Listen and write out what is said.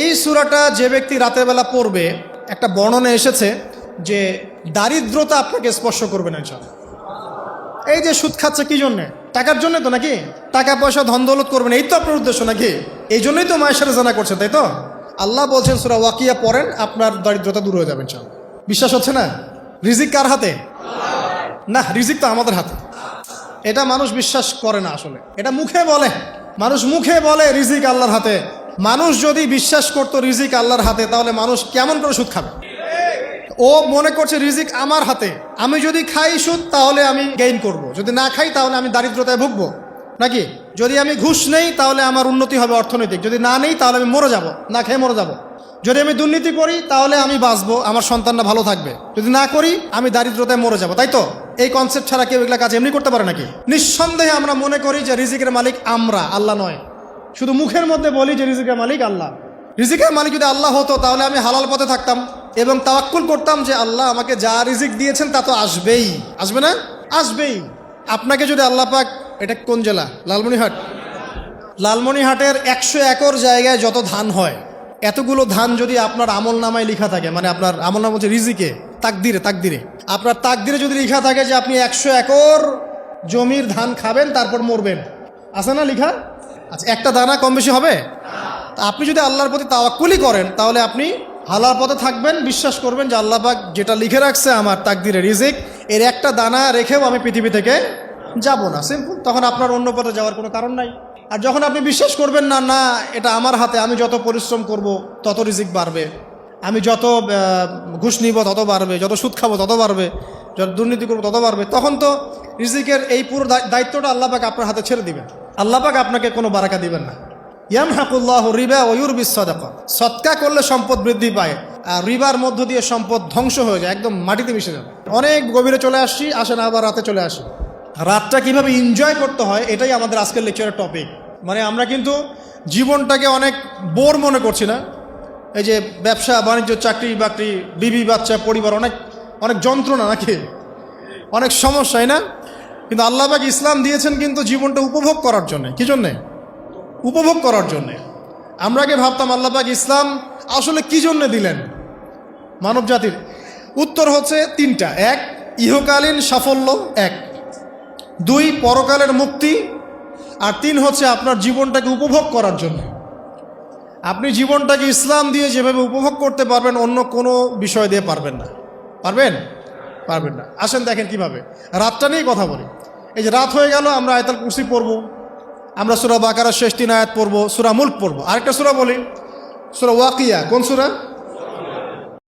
এই সূরাটা যে ব্যক্তি রাতের বেলা পড়বে, একটা বর্ণনা এসেছে যে দারিদ্রতা আপনাকে স্পর্শ করবে না ইনশাআল্লাহ। এই যে সুদ খাচ্ছে কি জন্যে? টাকার জন্য তো নাকি? টাকা পয়সা ধন দৌলত করবেন, এই তো আপনার উদ্দেশ্য নাকি? এই জন্যই তো মায়ের সাথে জানা করছেন, তাই তো? আল্লাহ বলছেন সূরা ওয়াকিয়া পড়েন, আপনার দারিদ্রতা দূর হয়ে যাবে ইনশাআল্লাহ। বিশ্বাস হচ্ছে না? রিজিক কার হাতে? না, রিজিক তো আমাদের হাতে। এটা মানুষ বিশ্বাস করে না আসলে, এটা মুখে বলে। মানুষ মুখে বলে রিজিক আল্লাহর হাতে। মানুষ যদি বিশ্বাস করতো রিজিক আল্লাহর হাতে, তাহলে মানুষ কেমন করে সুদ খাবে? ও মনে করছে রিজিক আমার হাতে, আমি যদি খাই সুদ তাহলে আমি গেইন করব, যদি না খাই তাহলে আমি দারিদ্রতায় ভুগবো নাকি? যদি আমি ঘুষ নেই তাহলে আমার উন্নতি হবে অর্থনৈতিক, যদি না নেই তাহলে আমি মরে যাব, না খেয়ে মরে যাব। যদি আমি দুর্নীতি করি তাহলে আমি বাঁচবো, আমার সন্তানরা ভালো থাকবে, যদি না করি আমি দারিদ্রতায় মরে যাব, তাই তো? এই কনসেপ্ট ছাড়া কেউ এগুলা কাজ এমনি করতে পারে নাকি? নিঃসন্দেহে আমরা মনে করি যে রিজিকের মালিক আমরা, আল্লাহ নয়। শুধু মুখের মধ্যে বলি যে রিজিকের মালিক আল্লাহ। রিজিকের মালিক যদি আল্লাহ হতো তাহলে আমি হালাল পথে থাকতাম এবং তাওয়াক্কুল করতাম যে আল্লাহ আমাকে যা রিজিক দিয়েছেন তা তো আসবেই, আসবে না? আসবেই। আপনাকে যদি আল্লাহ পাক, এটা কোন জেলা? লালমনিরহাট। লালমনিরহাটের 100 একর জায়গায় যত ধান হয়, এতগুলো ধান যদি আপনার আমল নামায় লেখা থাকে, মানে আপনার আমল নাম হচ্ছে রিজিকে, তাকদিরে আপনার তাকদিরে যদি লেখা থাকে যে আপনি 100 একর জমির ধান খাবেন তারপর মরবেন, আছে না লেখা? আচ্ছা, একটা দানা কম বেশি হবে? তা আপনি যদি আল্লাহর প্রতি তাওয়াক্কুলই করেন তাহলে আপনি হালাল পথে থাকবেন, বিশ্বাস করবেন যে আল্লাহ পাক যেটা লিখে রাখছে আমার তাকদিরে রিজিক, এর একটা দানা রেখেও আমি পৃথিবী থেকে যাব না, সিম্পল। তখন আপনার অন্য পথে যাওয়ার কোনো কারণ নাই। আর যখন আপনি বিশ্বাস করবেন না, না এটা আমার হাতে, আমি যত পরিশ্রম করব তত রিজিক বাড়বে, আমি যত ঘুষ নিব তত বাড়বে, যত সুদ খাবো তত বাড়বে, যত দুর্নীতি করবো তত বাড়বে, তখন তো রিজিকের এই পুরো দায়িত্বটা আল্লাহ পাক আপনার হাতে ছেড়ে দিবেন। আল্লাহ পাক আপনাকে কোনো বারাকা দিবেন না। ইয়ামহাকুল্লাহু রিবা ওয়া ইউরবিস সাদাকা। সদকা করলে সম্পদ বৃদ্ধি পায়, আর রিবার মধ্য দিয়ে সম্পদ ধ্বংস হয়ে যায়, একদম মাটিতে মিশে যাবে। অনেক গভীরে চলে আসছি, আসেন আবার রাতে চলে আসি। রাতটা কিভাবে এনজয় করতে হয় এটাই আমাদের আজকের লেকচারের টপিক। মানে আমরা কিন্তু জীবনটাকে অনেক বোর মনে করছি না? এই যে ব্যবসা বাণিজ্য, চাকরি বাকরি, বিবি বাচ্চা, পরিবার, অনেক অনেক যন্ত্রণা নাকি, অনেক সমস্যাই না? কিন্তু আল্লাহ পাক ইসলাম দিয়েছেন কিন্তু জীবনটা উপভোগ করার জন্যে। কি জন্যে? উপভোগ করার জন্যে। আমরা আগে ভাবতাম আল্লাহ পাক ইসলাম আসলে কি জন্যে দিলেন মানব জাতির? উত্তর হচ্ছে 3টা। 1, ইহকালীন সাফল্য, 1। 2, পরকালের মুক্তি। আর 3 হচ্ছে আপনার জীবনটাকে উপভোগ করার জন্য। আপনি জীবনটাকে ইসলাম দিয়ে যেভাবে উপভোগ করতে পারবেন অন্য কোনো বিষয় দিয়ে পারবেন না। পারবেন? পারবেন না। আসেন দেখেন কিভাবে। রাতটা নিয়ে কথা বলি। এই যে রাত হয়ে গেল, আমরা আয়াতুল কুরসি পড়ব, আমরা সূরা বাকারার শেষ 3 আয়াত পড়ব, সূরা মুলক পড়ব। আরেকটা সূরা বলি, সূরা ওয়াকিয়া। কোন সূরা?